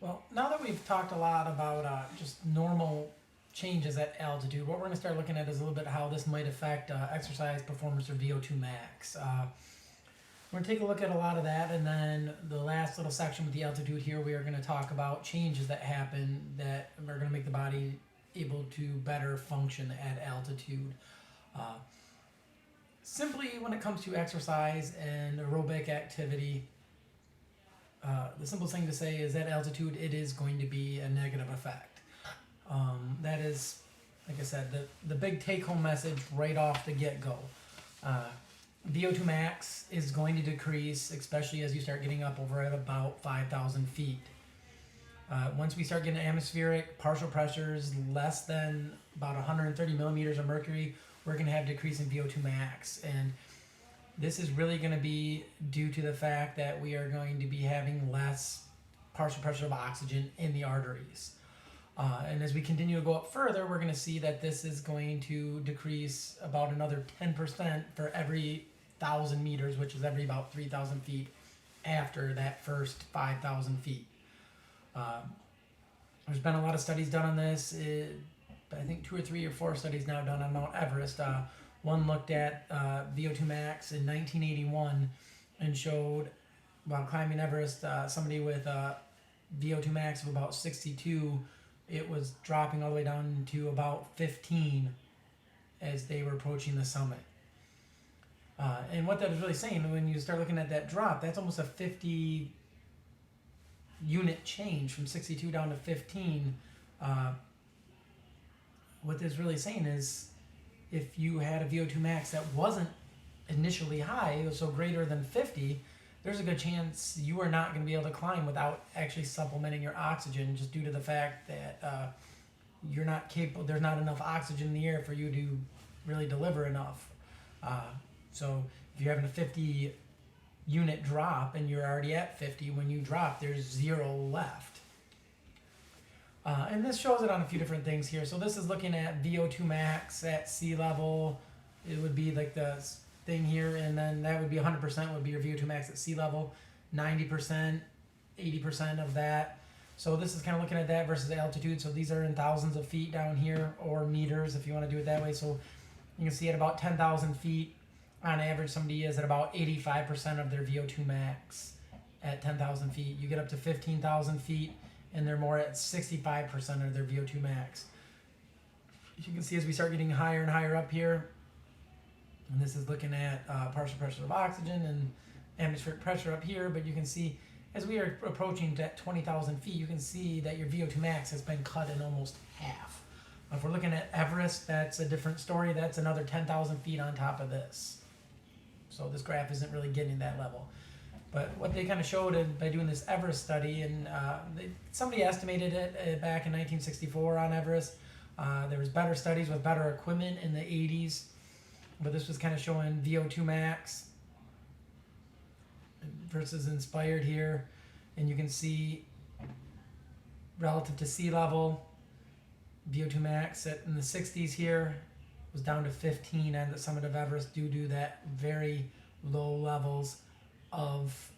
Well, now that we've talked a lot about just normal changes at altitude, what we're going to start looking at is a little bit how this might affect exercise performance or VO2 max. We're going to take a look at a lot of that, and then the last little section with the altitude here, we are going to talk about changes that happen that are going to make the body able to better function at altitude. Uh, Simply, when it comes to exercise and aerobic activity, the simplest thing to say is at altitude, it is going to be a negative effect. That is, like I said, the big take-home message right off the get-go. VO2 max is going to decrease, especially as you start getting up over at about 5,000 feet. Once we start getting atmospheric partial pressures less than about 130 millimeters of mercury, we're going to have decrease in VO2 max. And this is really going to be due to the fact that we are going to be having less partial pressure of oxygen in the arteries. And as we continue to go up further, we're going to see that this is going to decrease about another 10% for every 1,000 meters, which is every about 3,000 feet after that first 5,000 feet. There's been a lot of studies done on this. I think 2 or 3 or 4 studies now done on Mount Everest. One looked at VO2 max in 1981 and showed while climbing Everest, somebody with VO2 max of about 62, it was dropping all the way down to about 15 as they were approaching the summit. And what that is really saying, when you start looking at that drop, that's almost a 50 unit change from 62 down to 15. What this really saying is if you had a VO2 max that wasn't initially high, so greater than 50, there's a good chance you are not going to be able to climb without actually supplementing your oxygen, just due to the fact that you're not capable, there's not enough oxygen in the air for you to really deliver enough. So if you're having a 50 unit drop and you're already at 50, when you drop, there's 0 left. And this shows it on a few different things here. So this is looking at VO2 max at sea level. It would be like the thing here, and then that would be 100% would be your VO2 max at sea level, 90%, 80% of that. So this is kind of looking at that versus altitude. So these are in thousands of feet down here, or meters if you want to do it that way. So you can see at about 10,000 feet, on average, somebody is at about 85% of their VO2 max at 10,000 feet. You get up to 15,000 feet, and they're more at 65% of their VO2 max. You can see as we start getting higher and higher up here, and this is looking at partial pressure of oxygen and atmospheric pressure up here, but you can see as we are approaching that 20,000 feet, you can see that your VO2 max has been cut in almost half. If we're looking at Everest, that's a different story. That's another 10,000 feet on top of this. So this graph isn't really getting that level. But what they kind of showed by doing this Everest study, and somebody estimated it back in 1964 on Everest. There was better studies with better equipment in the 80s, but this was kind of showing VO2 max versus inspired here, and you can see relative to sea level, VO2 max in the 60s here was down to 15 at the summit of Everest due to that very low levels of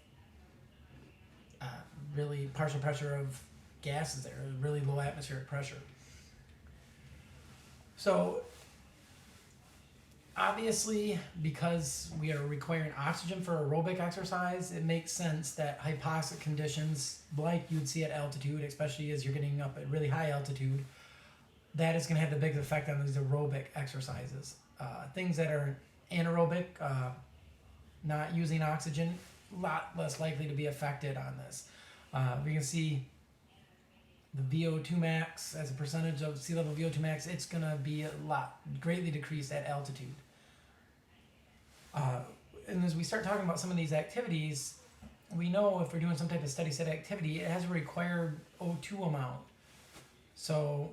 really partial pressure of gases there, really low atmospheric pressure. So obviously, because we are requiring oxygen for aerobic exercise, it makes sense that hypoxic conditions like you'd see at altitude, especially as you're getting up at really high altitude, that is going to have the biggest effect on these aerobic exercises. Things that are anaerobic, not using oxygen, a lot less likely to be affected on this. We can see the VO2 max as a percentage of sea level VO2 max, it's going to be greatly decreased at altitude. And as we start talking about some of these activities, we know if we're doing some type of steady state activity, it has a required O2 amount. So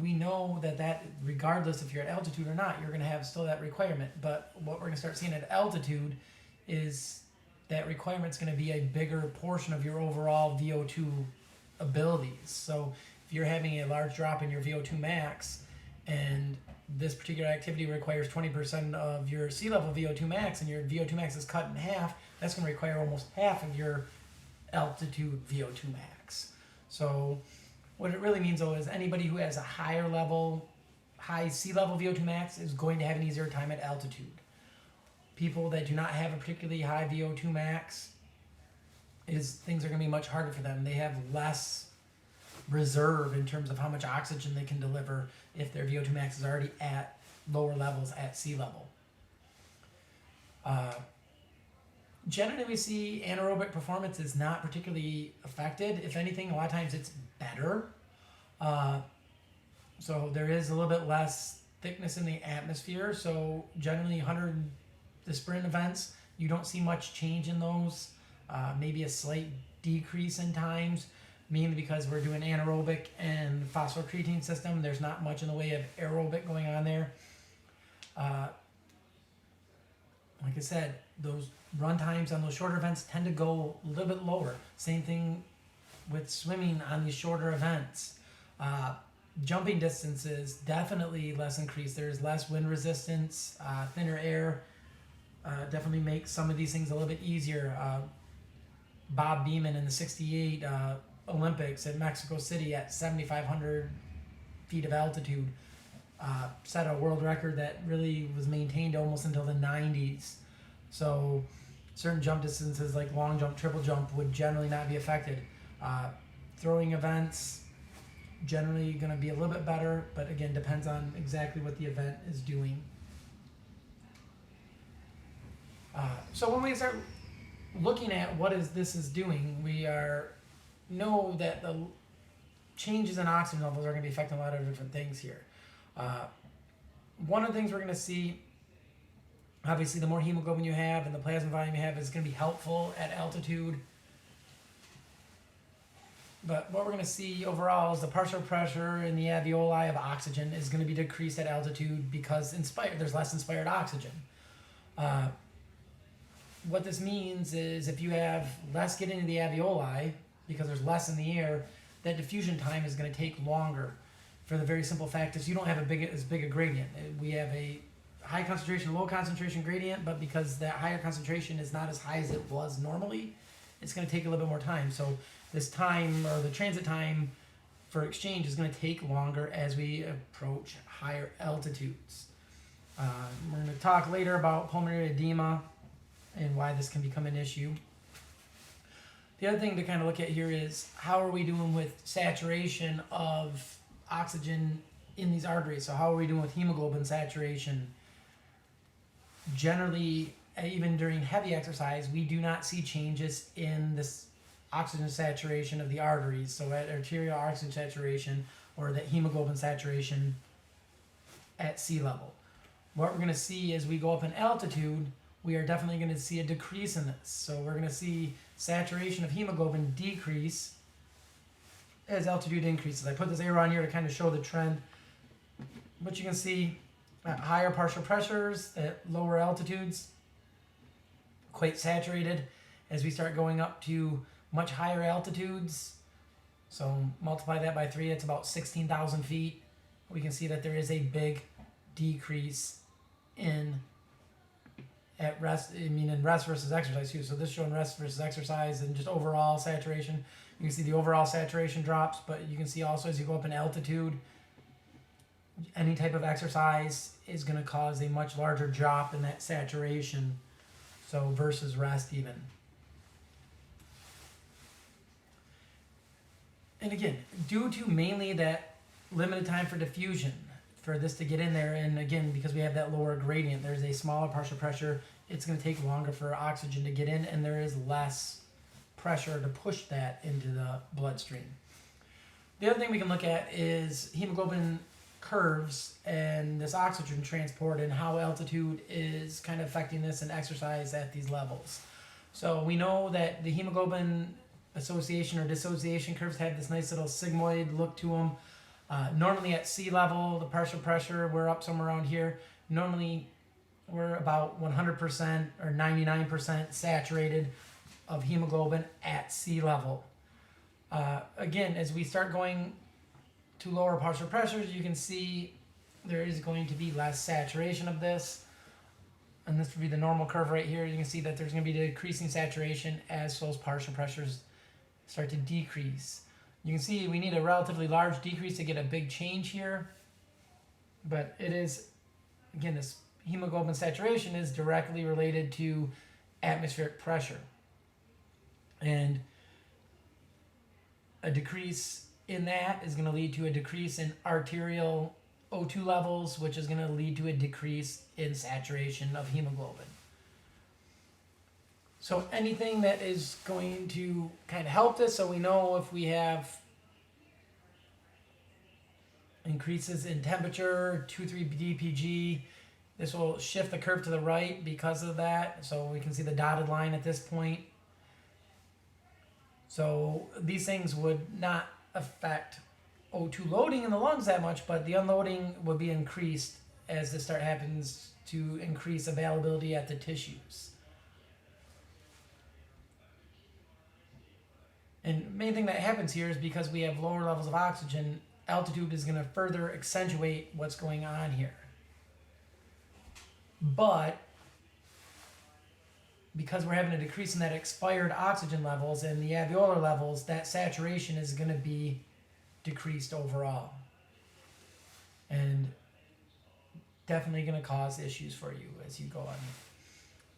we know that regardless if you're at altitude or not, you're going to have still that requirement. But what we're going to start seeing at altitude is that requirement's going to be a bigger portion of your overall VO2 abilities. So if you're having a large drop in your VO2 max, and this particular activity requires 20% of your sea level VO2 max, and your VO2 max is cut in half, that's going to require almost half of your altitude VO2 max. So what it really means though is anybody who has a high sea level VO2 max is going to have an easier time at altitude. People that do not have a particularly high VO2 max, things are going to be much harder for them. They have less reserve in terms of how much oxygen they can deliver if their VO2 max is already at lower levels at sea level. Generally, we see anaerobic performance is not particularly affected. If anything, a lot of times it's better. So there is a little bit less thickness in the atmosphere. So generally, the sprint events, you don't see much change in those. Maybe a slight decrease in times, mainly because we're doing anaerobic and phosphocreatine system. There's not much in the way of aerobic going on there. Like I said, those run times on those shorter events tend to go a little bit lower. Same thing with swimming on these shorter events. Jumping distances definitely less increased. There's less wind resistance, thinner air. Definitely makes some of these things a little bit easier. Bob Beamon in the '68 Olympics at Mexico City at 7,500 feet of altitude set a world record that really was maintained almost until the 90s. So certain jump distances like long jump, triple jump would generally not be affected. Throwing events generally going to be a little bit better, but again depends on exactly what the event is doing. So when we start looking at what this is doing, we know that the changes in oxygen levels are going to be affecting a lot of different things here. One of the things we're going to see, obviously the more hemoglobin you have and the plasma volume you have is going to be helpful at altitude. But what we're going to see overall is the partial pressure in the alveoli of oxygen is going to be decreased at altitude because there's less inspired oxygen. What this means is if you have less getting into the alveoli because there's less in the air, that diffusion time is going to take longer. For the very simple fact is you don't have as big a gradient. We have a high concentration, low concentration gradient, but because that higher concentration is not as high as it was normally, it's going to take a little bit more time. So this time, or the transit time for exchange, is going to take longer as we approach higher altitudes. We're going to talk later about pulmonary edema and why this can become an issue. The other thing to kind of look at here is how are we doing with saturation of oxygen in these arteries? So how are we doing with hemoglobin saturation? Generally, even during heavy exercise, we do not see changes in this oxygen saturation of the arteries. So at arterial oxygen saturation or the hemoglobin saturation at sea level. What we're going to see as we go up in altitude, we are definitely going to see a decrease in this. So we're going to see saturation of hemoglobin decrease as altitude increases. I put this arrow on here to kind of show the trend. But you can see at higher partial pressures at lower altitudes, quite saturated. As we start going up to much higher altitudes, so multiply that by 3, it's about 16,000 feet. We can see that there is a big decrease in rest versus exercise too. So this is showing rest versus exercise and just overall saturation. You can see the overall saturation drops, but you can see also as you go up in altitude, any type of exercise is going to cause a much larger drop in that saturation. So versus rest even. And again, due to mainly that limited time for diffusion, for this to get in there, and again, because we have that lower gradient, there's a smaller partial pressure, it's going to take longer for oxygen to get in, and there is less pressure to push that into the bloodstream. The other thing we can look at is hemoglobin curves and this oxygen transport and how altitude is kind of affecting this and exercise at these levels. So we know that the hemoglobin association or dissociation curves have this nice little sigmoid look to them. Normally at sea level, the partial pressure, we're up somewhere around here. Normally we're about 100% or 99% saturated of hemoglobin at sea level. Again, as we start going to lower partial pressures, you can see there is going to be less saturation of this. And this would be the normal curve right here. You can see that there's going to be decreasing saturation as those partial pressures start to decrease. You can see we need a relatively large decrease to get a big change here. But it is, again, this hemoglobin saturation is directly related to atmospheric pressure. And a decrease in that is going to lead to a decrease in arterial O2 levels, which is going to lead to a decrease in saturation of hemoglobin. So anything that is going to kind of help this, so we know if we have increases in temperature, 2-3 dpg, this will shift the curve to the right because of that. So we can see the dotted line at this point. So these things would not affect O2 loading in the lungs that much, but the unloading would be increased as this happens to increase availability at the tissues. And the main thing that happens here is because we have lower levels of oxygen, altitude is going to further accentuate what's going on here. But because we're having a decrease in that expired oxygen levels and the alveolar levels, that saturation is going to be decreased overall. And definitely going to cause issues for you as you go on.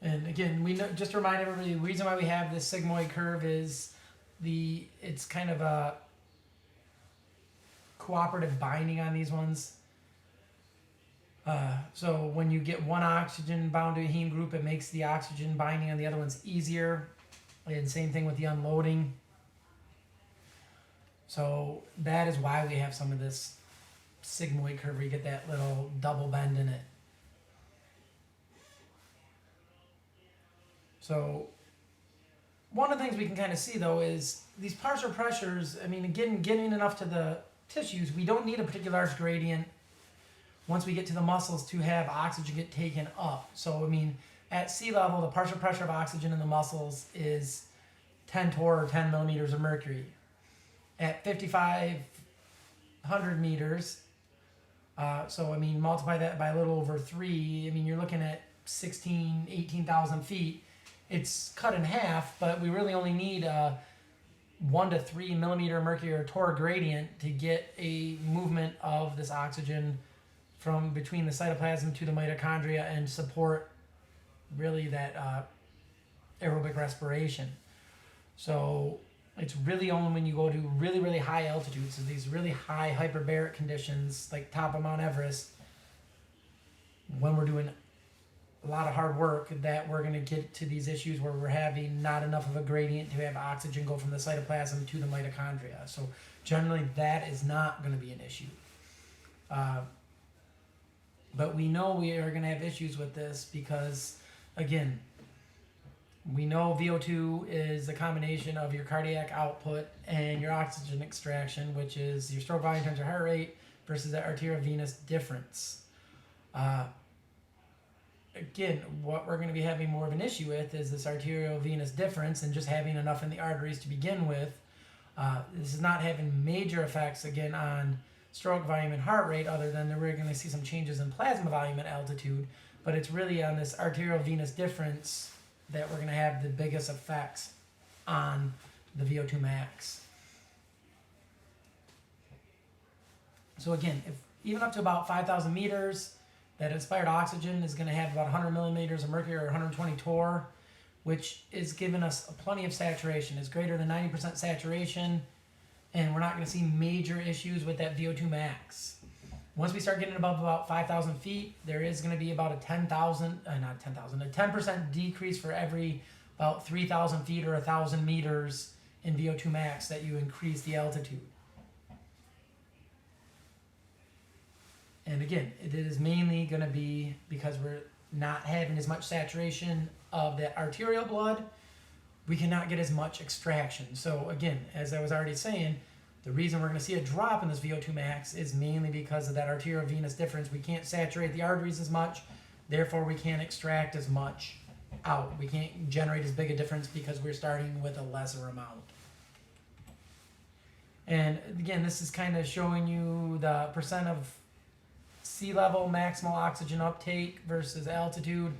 And again, we know, just to remind everybody, the reason why we have this sigmoid curve is it's kind of a cooperative binding on these ones. So when you get one oxygen bound to a heme group, it makes the oxygen binding on the other ones easier. And same thing with the unloading. So that is why we have some of this sigmoid curve where you get that little double bend in it. So one of the things we can kind of see though is these partial pressures, I mean, again, getting enough to the tissues, we don't need a particular large gradient once we get to the muscles to have oxygen get taken up. So, I mean, at sea level, the partial pressure of oxygen in the muscles is 10 torr or 10 millimeters of mercury. At 5,500 meters, so, I mean, multiply that by a little over 3, I mean, you're looking at 18,000 feet. It's cut in half, but we really only need a 1 to 3 millimeter mercury or torr gradient to get a movement of this oxygen from between the cytoplasm to the mitochondria and support really that aerobic respiration. So it's really only when you go to really, really high altitudes, so these really high hyperbaric conditions like top of Mount Everest, when we're doing a lot of hard work, that we're going to get to these issues where we're having not enough of a gradient to have oxygen go from the cytoplasm to the mitochondria. So generally that is not going to be an issue. But we know we are going to have issues with this because, again, we know VO2 is a combination of your cardiac output and your oxygen extraction, which is your stroke volume times your heart rate versus the arteriovenous difference. Again, what we're going to be having more of an issue with is this arteriovenous difference and just having enough in the arteries to begin with. This is not having major effects, again, on stroke volume and heart rate, other than that we're going to see some changes in plasma volume and altitude, but it's really on this arteriovenous difference that we're going to have the biggest effects on the VO2 max. So again, if even up to about 5,000 meters, that inspired oxygen is going to have about 100 millimeters of mercury or 120 torr, which is giving us plenty of saturation. It's greater than 90% saturation, and we're not going to see major issues with that VO2 max. Once we start getting above about 5,000 feet, there is going to be about a 10% decrease for every about 3,000 feet or 1,000 meters in VO2 max that you increase the altitude. And again, it is mainly going to be because we're not having as much saturation of that arterial blood. We cannot get as much extraction. So again, as I was already saying, the reason we're going to see a drop in this VO2 max is mainly because of that arteriovenous difference. We can't saturate the arteries as much, therefore we can't extract as much out. We can't generate as big a difference because we're starting with a lesser amount. And again, this is kind of showing you the percent of sea level maximal oxygen uptake versus altitude.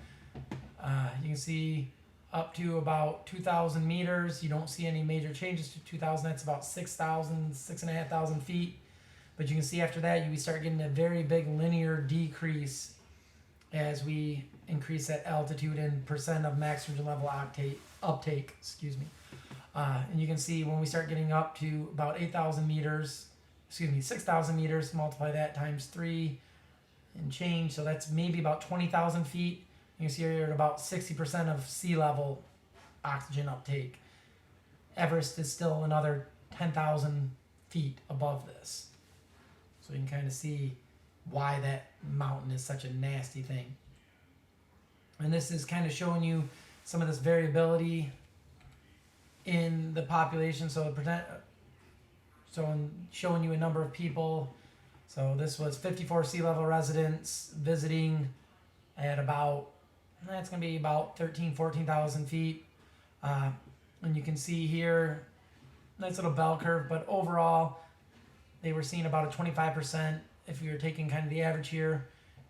You can see up to about 2,000 meters. You don't see any major changes to 2,000. That's about 6,000, 6,500 feet. But you can see after that, you start getting a very big linear decrease as we increase that altitude and percent of max oxygen level uptake. Excuse me. And you can see when we start getting up to about 8,000 meters, 6,000 meters, multiply that times 3 and change. So that's maybe about 20,000 feet. You can see you're at about 60% of sea level oxygen uptake. Everest is still another 10,000 feet above this. So you can kind of see why that mountain is such a nasty thing. And this is kind of showing you some of this variability in the population. So showing you a number of people. So this was 54 sea level residents visiting at about, that's going to be about 14,000 feet. And you can see here, nice little bell curve, but overall, they were seeing about a 25%, if you were taking kind of the average here,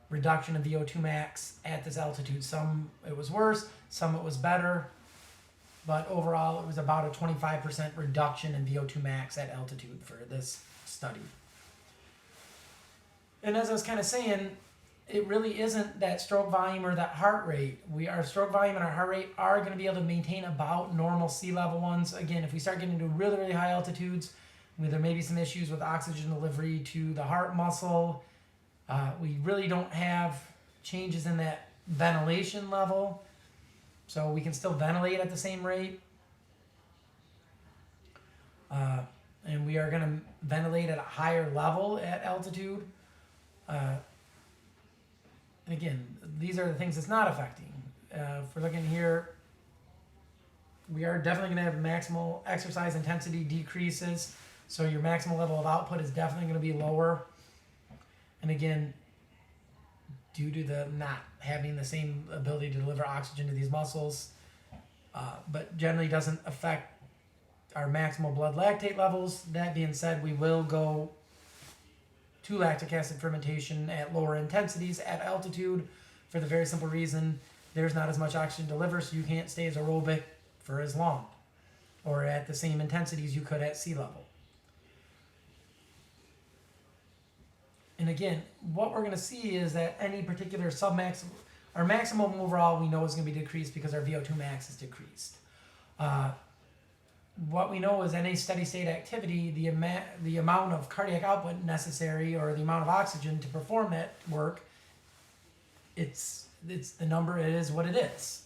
reduction of VO2 max at this altitude. Some it was worse, some it was better, but overall it was about a 25% reduction in VO2 max at altitude for this study. And as I was kind of saying, it really isn't that stroke volume or that heart rate. Our stroke volume and our heart rate are going to be able to maintain about normal sea level ones. Again, if we start getting to really, really high altitudes, there may be some issues with oxygen delivery to the heart muscle. We really don't have changes in that ventilation level, so we can still ventilate at the same rate. And we are going to ventilate at a higher level at altitude. And again, these are the things it's not affecting. If we're looking here, we are definitely going to have maximal exercise intensity decreases. So your maximal level of output is definitely going to be lower. And again, due to the not having the same ability to deliver oxygen to these muscles, but generally doesn't affect our maximal blood lactate levels. That being said, we will go to lactic acid fermentation at lower intensities at altitude for the very simple reason there's not as much oxygen delivered, so you can't stay as aerobic for as long or at the same intensities you could at sea level. And again, what we're going to see is that any particular our maximum overall we know is going to be decreased because our VO2 max is decreased. What we know is any steady state activity, the amount of cardiac output necessary or the amount of oxygen to perform that work, it's the number, it is what it is.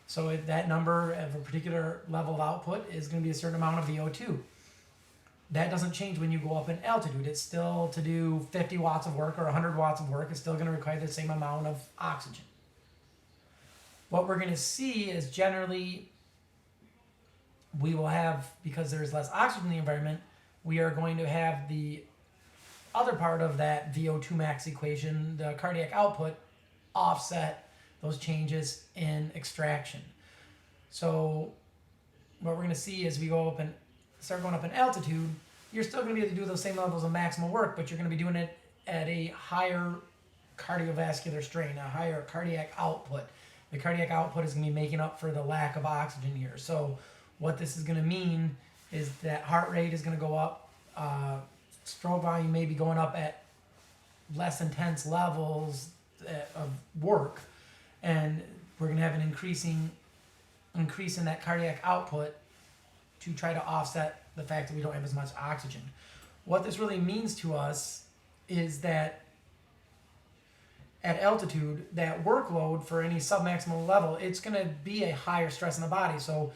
So that number of a particular level of output is going to be a certain amount of VO2. That doesn't change when you go up in altitude. It's still, to do 50 watts of work or 100 watts of work, it's still going to require the same amount of oxygen. What we're going to see is generally we will have, because there's less oxygen in the environment, we are going to have the other part of that VO2 max equation, the cardiac output, offset those changes in extraction. So what we're going to see is we go up and start going up in altitude, you're still going to be able to do those same levels of maximal work, but you're going to be doing it at a higher cardiovascular strain, a higher cardiac output. The cardiac output is going to be making up for the lack of oxygen here. So what this is going to mean is that heart rate is going to go up, stroke volume may be going up at less intense levels of work, and we're going to have an increase in that cardiac output to try to offset the fact that we don't have as much oxygen. What this really means to us is that at altitude, that workload for any submaximal level, it's going to be a higher stress in the body. So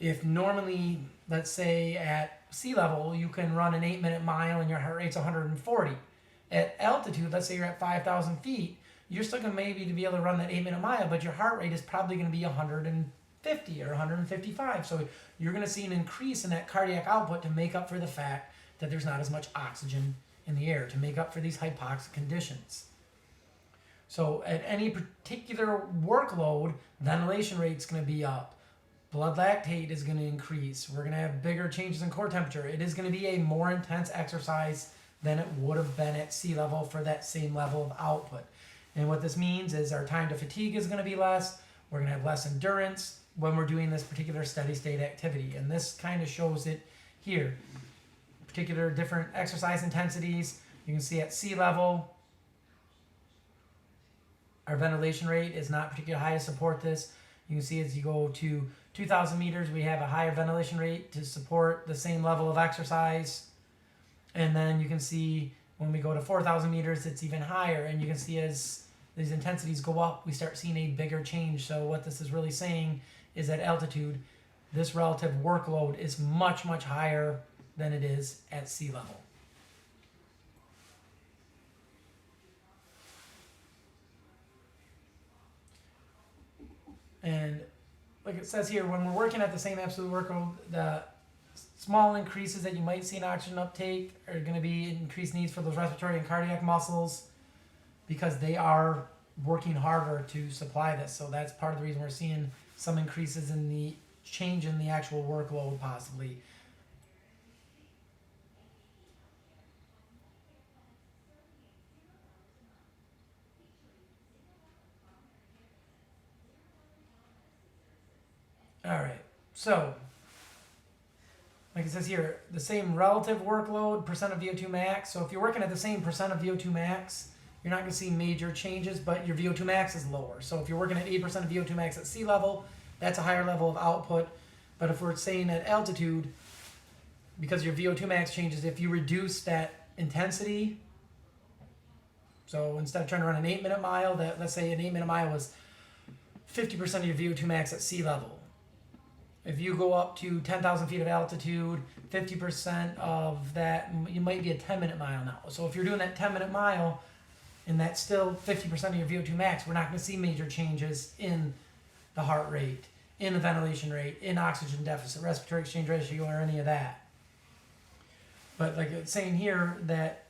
if normally, let's say at sea level, you can run an 8-minute mile and your heart rate's 140. At altitude, let's say you're at 5,000 feet, you're still going to maybe to be able to run that 8-minute mile, but your heart rate is probably going to be 150 or 155. So you're going to see an increase in that cardiac output to make up for the fact that there's not as much oxygen in the air, to make up for these hypoxic conditions. So at any particular workload, ventilation rate's going to be up. Blood lactate is going to increase. We're going to have bigger changes in core temperature. It is going to be a more intense exercise than it would have been at sea level for that same level of output. And what this means is our time to fatigue is going to be less. We're going to have less endurance. when we're doing this particular steady state activity. And this kind of shows it here. Particular different exercise intensities. You can see at sea level, our ventilation rate is not particularly high to support this. You can see as you go to 2,000 meters, we have a higher ventilation rate to support the same level of exercise. And then you can see when we go to 4,000 meters, it's even higher. And you can see as these intensities go up, we start seeing a bigger change. So what this is really saying is at altitude, this relative workload is much, much higher than it is at sea level. And like it says here, when we're working at the same absolute workload, the small increases that you might see in oxygen uptake are going to be increased needs for those respiratory and cardiac muscles because they are working harder to supply this. So that's part of the reason we're seeing some increases in the change in the actual workload possibly. All right, so like it says here, the same relative workload, percent of VO2 max. So if you're working at the same percent of VO2 max, you're not going to see major changes, but your VO2 max is lower. So if you're working at 8% of VO2 max at sea level, that's a higher level of output. But if we're saying at altitude, because your VO2 max changes, if you reduce that intensity, so instead of trying to run an 8-minute mile, that let's say an 8-minute mile was 50% of your VO2 max at sea level. If you go up to 10,000 feet of altitude, 50% of that, you might be a 10-minute mile now. So if you're doing that 10-minute mile, and that's still 50% of your VO2 max, we're not going to see major changes in the heart rate, in the ventilation rate, in oxygen deficit, respiratory exchange ratio, or any of that. But like it's saying here, that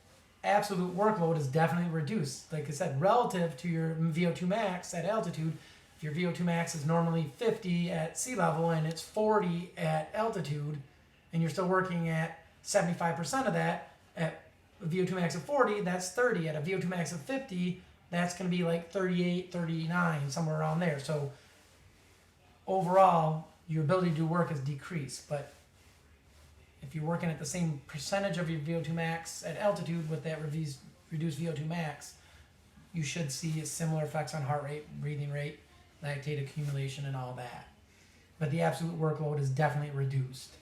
absolute workload is definitely reduced. Like I said, relative to your VO2 max at altitude, if your VO2 max is normally 50 at sea level and it's 40 at altitude, and you're still working at 75% of that at a VO2 max of 40, that's 30. At a VO2 max of 50, that's going to be like 38, 39, somewhere around there. So overall, your ability to do work is decreased. But if you're working at the same percentage of your VO2 max at altitude with that reduced VO2 max, you should see similar effects on heart rate, breathing rate, lactate accumulation, and all that. But the absolute workload is definitely reduced.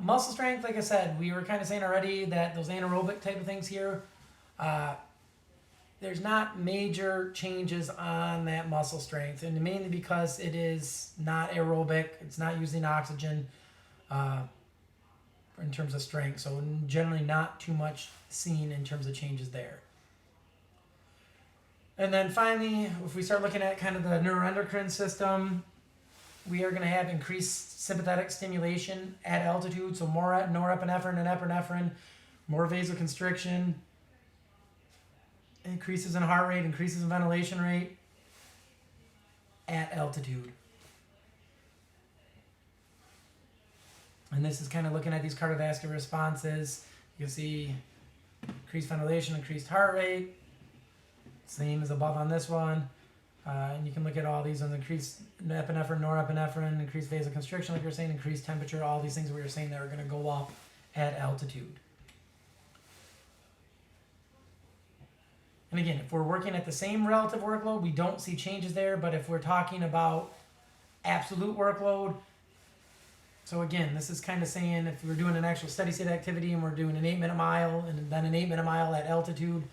Muscle strength, like I said, we were kind of saying already that those anaerobic type of things here, there's not major changes on that muscle strength, and mainly because it is not aerobic, it's not using oxygen in terms of strength, so generally not too much seen in terms of changes there. And then finally, if we start looking at kind of the neuroendocrine system, we are going to have increased sympathetic stimulation at altitude, so more norepinephrine and epinephrine, more vasoconstriction, increases in heart rate, increases in ventilation rate at altitude. And this is kind of looking at these cardiovascular responses. You can see increased ventilation, increased heart rate, same as above on this one. And you can look at all these on increased epinephrine, norepinephrine, increased vasoconstriction, like we were saying, increased temperature, all these things we were saying that are going to go up at altitude. And again, if we're working at the same relative workload, we don't see changes there. But if we're talking about absolute workload, so again, this is kind of saying if we're doing an actual steady state activity and we're doing an 8-minute mile and then an 8-minute mile at altitude,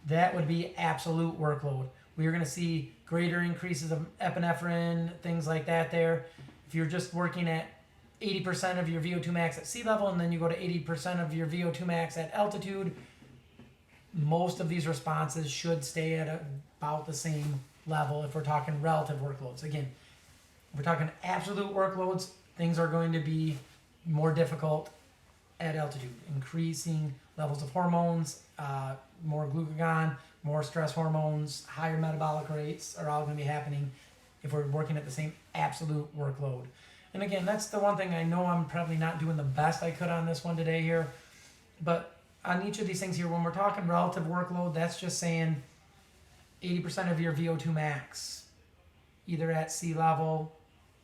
that would be absolute workload. We are going to see greater increases of epinephrine, things like that there. If you're just working at 80% of your VO2 max at sea level and then you go to 80% of your VO2 max at altitude, most of these responses should stay at about the same level if we're talking relative workloads. Again, if we're talking absolute workloads, things are going to be more difficult at altitude. Increasing levels of hormones, more glucagon, more stress hormones, higher metabolic rates are all going to be happening if we're working at the same absolute workload. And again, that's the one thing I know I'm probably not doing the best I could on this one today here. But on each of these things here, when we're talking relative workload, that's just saying 80% of your VO2 max either at sea level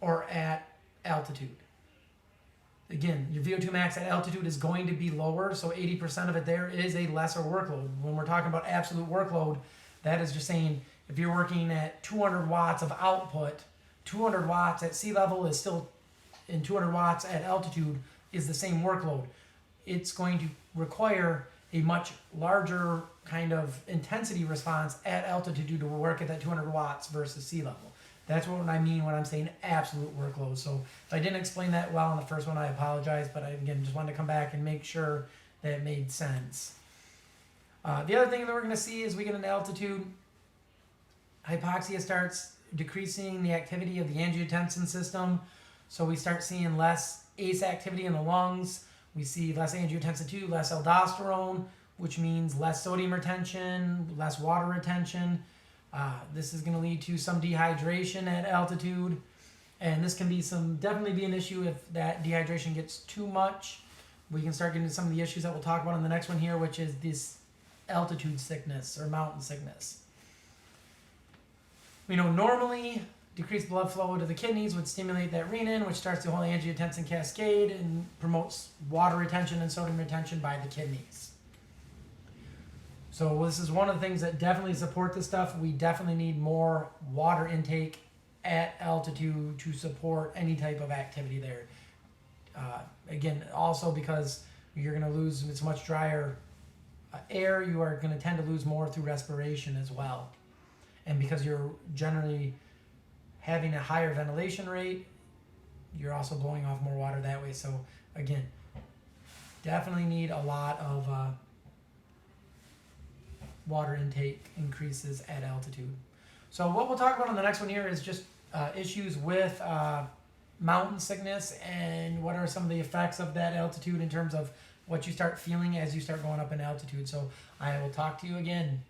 or at altitude. Again, your VO2 max at altitude is going to be lower, so 80% of it there is a lesser workload. When we're talking about absolute workload, that is just saying if you're working at 200 watts of output, 200 watts at sea level is still, and 200 watts at altitude is the same workload. It's going to require a much larger kind of intensity response at altitude to work at that 200 watts versus sea level. That's what I mean when I'm saying absolute workload. So if I didn't explain that well in the first one, I apologize, but I, again, just wanted to come back and make sure that it made sense. The other thing that we're going to see as we get into altitude, hypoxia starts decreasing the activity of the angiotensin system. So we start seeing less ACE activity in the lungs. We see less angiotensin 2, less aldosterone, which means less sodium retention, less water retention. This is going to lead to some dehydration at altitude, and this can be definitely be an issue if that dehydration gets too much. We can start getting into some of the issues that we'll talk about in the next one here, which is this altitude sickness or mountain sickness. We know normally decreased blood flow to the kidneys would stimulate that renin, which starts the whole angiotensin cascade and promotes water retention and sodium retention by the kidneys. So this is one of the things that definitely support this stuff. We definitely need more water intake at altitude to support any type of activity there. Again, also because you're going to lose, it's much drier air, you are going to tend to lose more through respiration as well. And because you're generally having a higher ventilation rate, you're also blowing off more water that way. So again, definitely need a lot of water intake increases at altitude. So what we'll talk about on the next one here is just issues with mountain sickness and what are some of the effects of that altitude in terms of what you start feeling as you start going up in altitude. So I will talk to you again